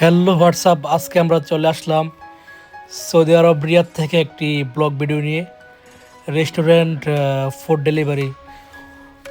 Hello WhatsApp, আজকে আমরা চলে আসলাম সৌদি আরব রিয়াদ থেকে একটি ব্লগ ভিডিও নিয়ে। Restaurant food delivery.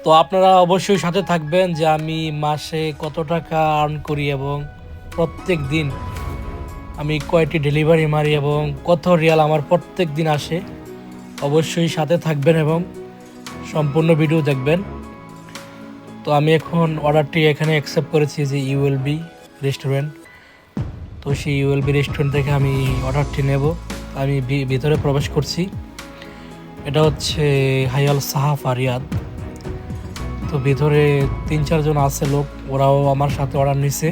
তো আপনারা অবশ্যই সাথে থাকবেন যে আমি মাসে কত টাকা আর্ন করি এবং প্রত্যেক দিন আমি কয়টি ডেলিভারি মারি এবং কত রিয়াল আমার প্রত্যেক দিন আসে। অবশ্যই সাথে থাকবেন এবং সম্পূর্ণ ভিডিও দেখবেন। তো আমি এখন অর্ডারটি এখানে অ্যাকসেপ্ট করেছি যে ইউএলবি রেস্টুরেন্ট। তো সেই ইউএলবি রেস্টুরেন্ট থেকে আমি অর্ডারটি নেব। আমি ভিতরে প্রবেশ করছি। এটা হচ্ছে হায়াল সাহাফা রিয়াদ। তো ভিতরে 3-4 জন আছে লোক, ওরাও আমার সাথে অর্ডার নিছে।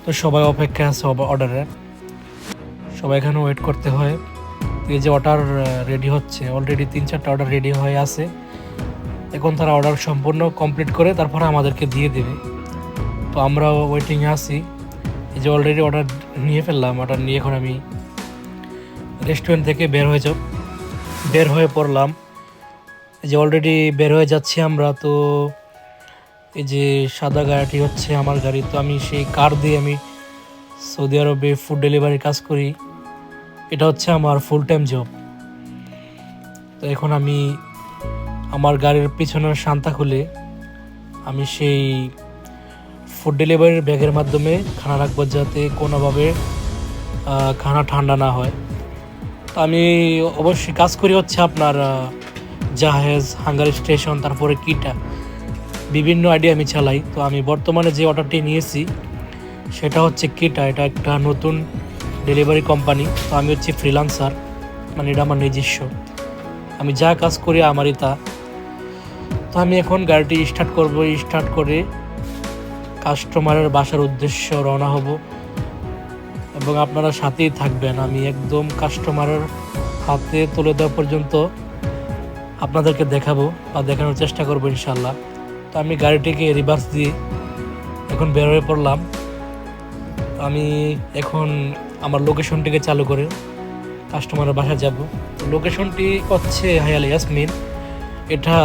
তো সবাই অপেক্ষা আছে অর্ডারের, সবাই এখানে ওয়েট করতে হয়। এই যে অর্ডার রেডি হচ্ছে, অলরেডি 3-4টা অর্ডার রেডি হয়ে আছে। এখন তারা অর্ডার সম্পূর্ণ কমপ্লিট করে তারপরে আমাদেরকে দিয়ে দেবে। তো আমরা ওয়েটিংয়ে আছি। এই যে অলরেডি অর্ডার নিয়ে ফেললাম। অর্ডার নিয়ে এখন আমি রেস্টুরেন্ট থেকে বের হয়ে পড়লাম। এই যে অলরেডি বের হয়ে যাচ্ছি আমরা। তো এই যে সাদা গাড়িটি হচ্ছে আমার গাড়ি। তো আমি সেই কার দিয়ে আমি সৌদি আরবে ফুড ডেলিভারির কাজ করি। এটা হচ্ছে আমার ফুল টাইম জব। তো এখন আমি আমার গাড়ির পিছনের শান্তা খুলে আমি সেই ফুড ডেলিভারির ব্যাগের মাধ্যমে খানা রাখবো, যাতে কোনোভাবে খানা ঠান্ডা না হয়। তো আমি অবশ্যই কাজ করি হচ্ছে আপনার জাহেজ, হাঙ্গারি স্টেশন, তারপরে কিটা, বিভিন্ন আইডিয়া আমি চালাই। তো আমি বর্তমানে যে অর্ডারটি নিয়েছি সেটা হচ্ছে কিটা। এটা একটা নতুন ডেলিভারি কোম্পানি। তো আমি হচ্ছে ফ্রিল্যান্সার, মানে এটা আমার নিজস্ব, আমি যা কাজ করি আমারই তা। তো আমি এখন গাড়িটি স্টার্ট করব। স্টার্ট করে কাস্টমারের বাসার উদ্দেশ্য রওনা হব এবং আপনারা সাথেই থাকবেন। আমি একদম কাস্টমারের হাতে তুলে দেওয়া পর্যন্ত আপনাদেরকে দেখাবো বা দেখানোর চেষ্টা করবো ইনশাল্লাহ। তো আমি গাড়িটিকে রিভার্স দিয়ে এখন বের হয়ে পড়লাম। আমি এখন আমার লোকেশনটিকে চালু করে কাস্টমারের বাসায় যাব। লোকেশনটি হচ্ছে হায়াল ইয়াসমিন। এটা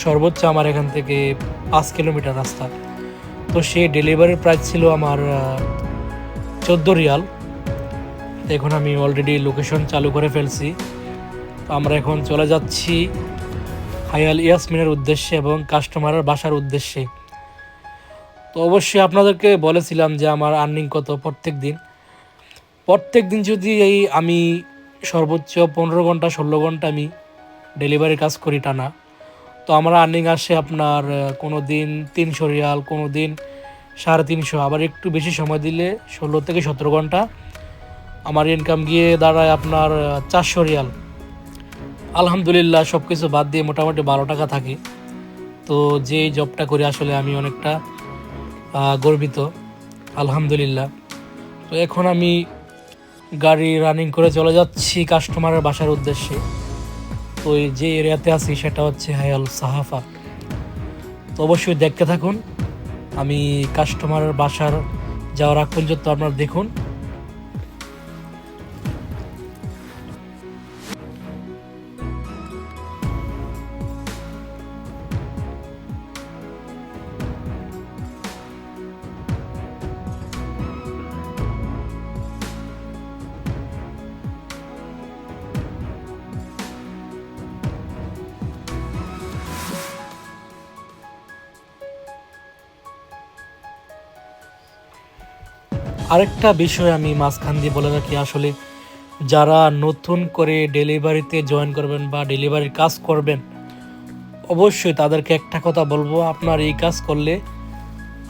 সর্বোচ্চ আমার এখান থেকে 5 কিলোমিটার রাস্তা। তো সেই ডেলিভারির প্রাইস ছিল আমার 14 রিয়াল। তো এখন আমি অলরেডি লোকেশন চালু করে ফেলছি। তো আমরা এখন চলে যাচ্ছি হায়াল ইয়াসমিনের উদ্দেশ্যে এবং কাস্টমারের বাসার উদ্দেশ্যে। তো অবশ্যই আপনাদেরকে বলেছিলাম যে আমার আর্নিং কত প্রত্যেক দিন যদি আমি সর্বোচ্চ 15 ঘন্টা 16 ঘন্টা আমি ডেলিভারি কাজ করি টানা, তো আমার আর্নিং আসে আপনার কোনো দিন 300 রিয়াল, কোনো দিন 350, আবার একটু বেশি সময় দিলে 16 থেকে 17 ঘন্টা আমার ইনকাম গিয়ে দাঁড়ায় আপনার 400 রিয়াল। আলহামদুলিল্লাহ, সব কিছু বাদ দিয়ে মোটামুটি 12 টাকা থাকে। তো যে জবটা করি আসলে আমি অনেকটা গর্বিত, আলহামদুলিল্লাহ। তো এখন আমি গাড়ি রানিং করে চলে যাচ্ছি কাস্টমারের বাসার উদ্দেশ্যে। তো এই যে এরিয়াতে আছি সেটা হচ্ছে হায়াল সাহাফা। তো অবশ্যই দেখতে থাকুন। আমি কাস্টমারের বাসার যাওয়ার আগ পর্যন্ত আপনারা দেখুন। আরেকটা বিষয় আমি মাঝখান দিয়ে বলে রাখি, আসলে যারা নতুন করে ডেলিভারিতে জয়েন করবেন বা ডেলিভারির কাজ করবেন, অবশ্যই তাদেরকে একটা কথা বলবো, আপনার এই কাজ করলে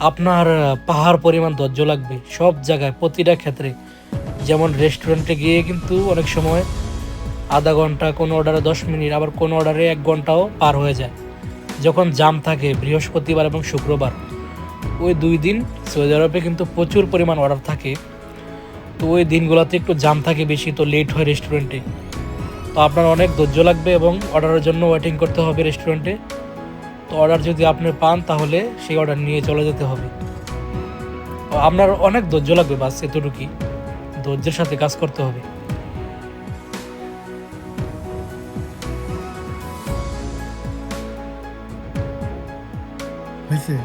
আপনার পাহাড় পরিমাণ ধৈর্য লাগবে সব জায়গায়, প্রতিটা ক্ষেত্রে। যেমন রেস্টুরেন্টে গিয়ে কিন্তু অনেক সময় আধা ঘন্টা, কোনো অর্ডারে 10 মিনিট, আবার কোনো অর্ডারে 1 ঘন্টাও পার হয়ে যায় যখন জাম থাকে বৃহস্পতিবার এবং শুক্রবার। ওই 2 দিন সৌদি আরবে কিন্তু প্রচুর পরিমাণ অর্ডার থাকে। তো ওই দিনগুলোতে একটু জাম থাকে বেশি, তো লেট হয় রেস্টুরেন্টে। তো আপনার অনেক ধৈর্য লাগবে এবং অর্ডারের জন্য ওয়েটিং করতে হবে রেস্টুরেন্টে। তো অর্ডার যদি আপনি পান তাহলে সেই অর্ডার নিয়ে চলে যেতে হবে। তো আপনার অনেক ধৈর্য লাগবে, বাস এতটুকুই, ধৈর্যের সাথে কাজ করতে হবে। হয়েছে।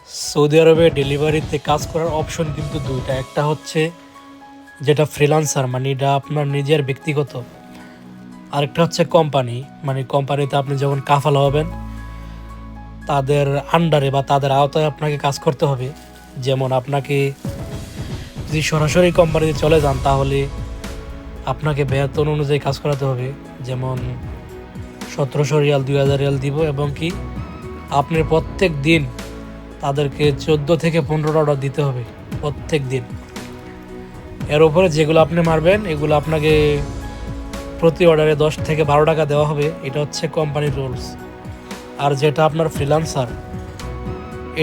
সৌদি আরবে ডেলিভারিতে কাজ করার অপশন কিন্তু দুইটা। একটা হচ্ছে যেটা ফ্রিল্যান্সার, মানে এটা আপনার নিজের ব্যক্তিগত। আরেকটা হচ্ছে কোম্পানি, মানে কোম্পানিতে আপনি যখন কাফালা হবেন তাদের আন্ডারে বা তাদের আওতায় আপনাকে কাজ করতে হবে। যেমন আপনাকে যদি সরাসরি কোম্পানিতে চলে যান তাহলে আপনাকে বেতন অনুযায়ী কাজ করাতে হবে। যেমন 1700 রিয়াল, 2000 রিয়াল দিব, এবং কি আপনি প্রত্যেক দিন তাদেরকে 14 থেকে 15টা অর্ডার দিতে হবে প্রত্যেক দিন। এর উপরে যেগুলো আপনি মারবেন এগুলো আপনাকে প্রতি অর্ডারে 10 থেকে 12 টাকা দেওয়া হবে। এটা হচ্ছে কোম্পানির রুলস। আর যেটা আপনার ফ্রিল্যান্সার,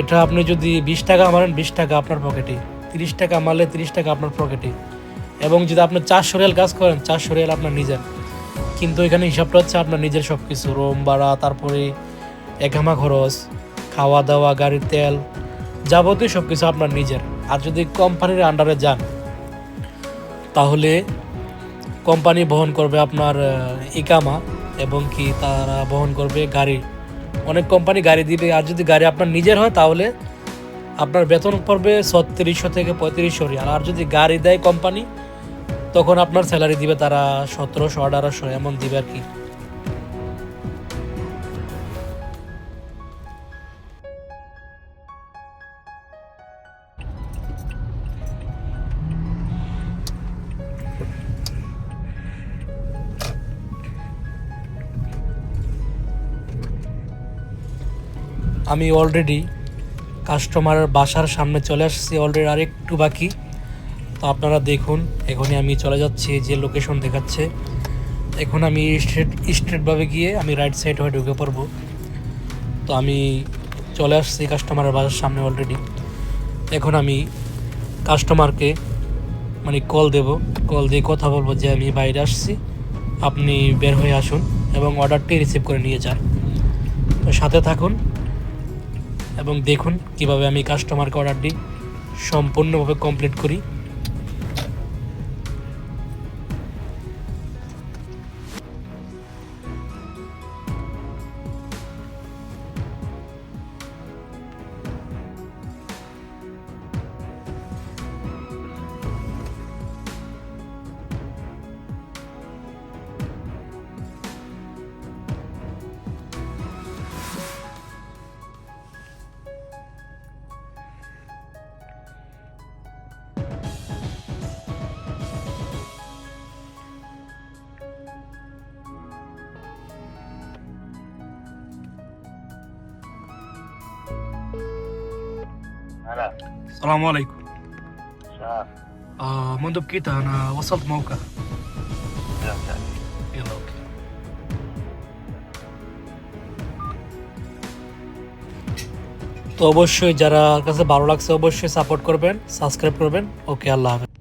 এটা আপনি যদি 20 টাকা মারেন 20 টাকা আপনার পকেটে, 30 টাকা মারলে 30 টাকা আপনার পকেটে, এবং যদি আপনি 400 রিয়াল কাজ করেন 400 রিয়াল আপনার নিজের। কিন্তু এখানে হিসাবটা হচ্ছে আপনার নিজের সব কিছু, রুম ভাড়া, তারপরে একামা খরচ, খাওয়া দাওয়া, গাড়ির তেল, যাবতীয় সব কিছু আপনার নিজের। আর যদি কোম্পানির আন্ডারে যান তাহলে কোম্পানি বহন করবে আপনার ইকামা, এবং কি তারা বহন করবে গাড়ি। অনেক কোম্পানি গাড়ি দিবে। আর যদি গাড়ি আপনার নিজের হয় তাহলে আপনার বেতন পড়বে 3600 থেকে 3500 রিয়াল। আর যদি গাড়ি দেয় কোম্পানি তখন আপনার স্যালারি দিবে তারা 1700 1800 এমন দিবে আর কি। আমি অলরেডি কাস্টমারের বাসার সামনে চলে আসছি, অলরেডি আর একটু বাকি। তো আপনারা দেখুন, এখনই আমি চলে যাচ্ছি যে লোকেশন দেখাচ্ছে। এখন আমি স্ট্রেটভাবে গিয়ে আমি রাইট সাইড হয়ে ঢুকে পড়বো। তো আমি চলে আসছি কাস্টমারের বাসার সামনে অলরেডি। এখন আমি কাস্টমারকে মানে কল দিয়ে কথা বলবো যে আমি বাইরে আসছি, আপনি বের হয়ে আসুন এবং অর্ডারটি রিসিভ করে নিয়ে যান। তো সাথে থাকুন এবং দেখুন কিভাবে আমি কাস্টমারকে অর্ডারটি সম্পূর্ণভাবে কমপ্লিট করি। هلا السلام عليكم. شهر منذ بكيت أنا وصلت موقع. يلا يلا أوكي. তো অবশ্যই যারা কাছে ভালো লাগছে অবশ্যই সাপোর্ট করবেন, সাবস্ক্রাইব করবেন। ওকে, আল্লাহ হাফেজ।